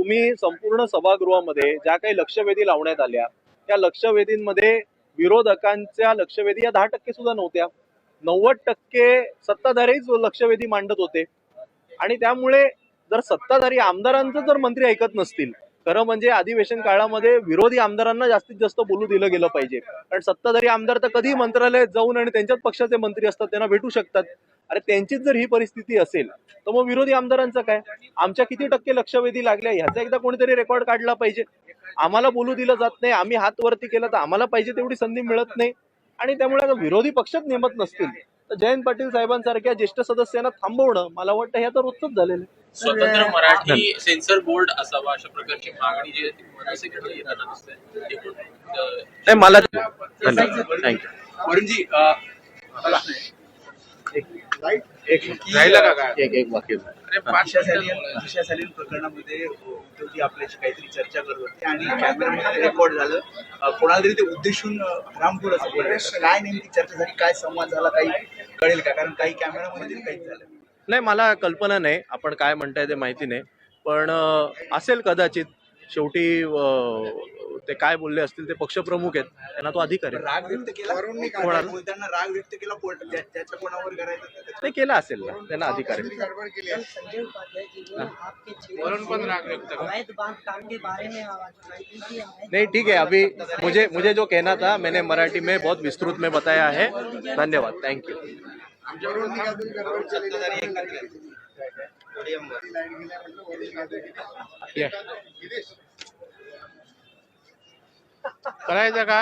तुम्ही संपूर्ण सभागृहामध्ये ज्या काही लक्षवेधी लावण्यात आल्या त्या लक्षवेधींमध्ये विरोधकांच्या लक्षवेधी या 10% सुद्धा नव्हत्या. 90% सत्ताधारीच लक्षवेधी मांडत होते. आणि त्यामुळे जर सत्ताधारी आमदारांचं जर मंत्री ऐकत नसतील, खरं म्हणजे अधिवेशन काळामध्ये विरोधी आमदारांना जास्तीत जास्त बोलू दिलं गेलं पाहिजे. कारण सत्ताधारी आमदार तर कधीही मंत्रालयात जाऊन आणि त्यांच्याच पक्षाचे मंत्री असतात, त्यांना भेटू शकतात. अरे त्यांचीच जर ही परिस्थिती असेल तर मग विरोधी आमदारांचं काय? आमच्या किती टक्के लक्षवेधी लागल्या ह्याचा एकदा कोणीतरी रेकॉर्ड काढला पाहिजे. आम्हाला बोलू दिलं जात नाही, आम्ही हात वरती केला तर आम्हाला पाहिजे तेवढी संधी मिळत नाही. आणि त्यामुळे आता विरोधी पक्षात नेमत नसतील तर जयंत पाटील साहेबांसारख्या ज्येष्ठ सदस्यांना थांबवणं मला वाटतं हे आता रोजच झालेलं आहे. स्वतंत्र मराठी सेन्सर बोर्ड असावा अशा प्रकारची मागणी जी आहे मनसेकडे येताना दिसते. मला थँक्यू वरुणजी, एक वाक्य. दिशा सलील प्रकरणामध्ये उद्धवजी आपल्याशी काहीतरी चर्चा करत होते आणि कॅमेरामध्ये रेकॉर्ड झालं. कोणाला तरी ते उद्देशून रामपूर असं बोलले. काय नेमकी चर्चा झाली, काय संवाद झाला, काही कळेल का? कारण काही कॅमेरामध्ये काहीच झालं नाही, मला कल्पना नाही, आपण काय म्हणताय ते माहिती नाही, पण असेल कदाचित. शेवटी ते काय बोलले असतील ते पक्षप्रमुख आहेत, त्यांना तो अधिकार आहे. राग व्यक्त केला बोलताना, राग व्यक्त केला त्याच्या कोणावर करायचं ते केलं असेल ना, त्यांना अधिकार आहे. संजय उपाध्याय जी ने आपके वरुण पण राग व्यक्त कर. अवैध बांधकाम के बारे में आवाज उठाई थी कि नहीं, ठीक है, अभी मुझे जो कहना था मैंने मराठी में बहुत विस्तृत में बताया है. धन्यवाद, थैंक यू. करायचं का?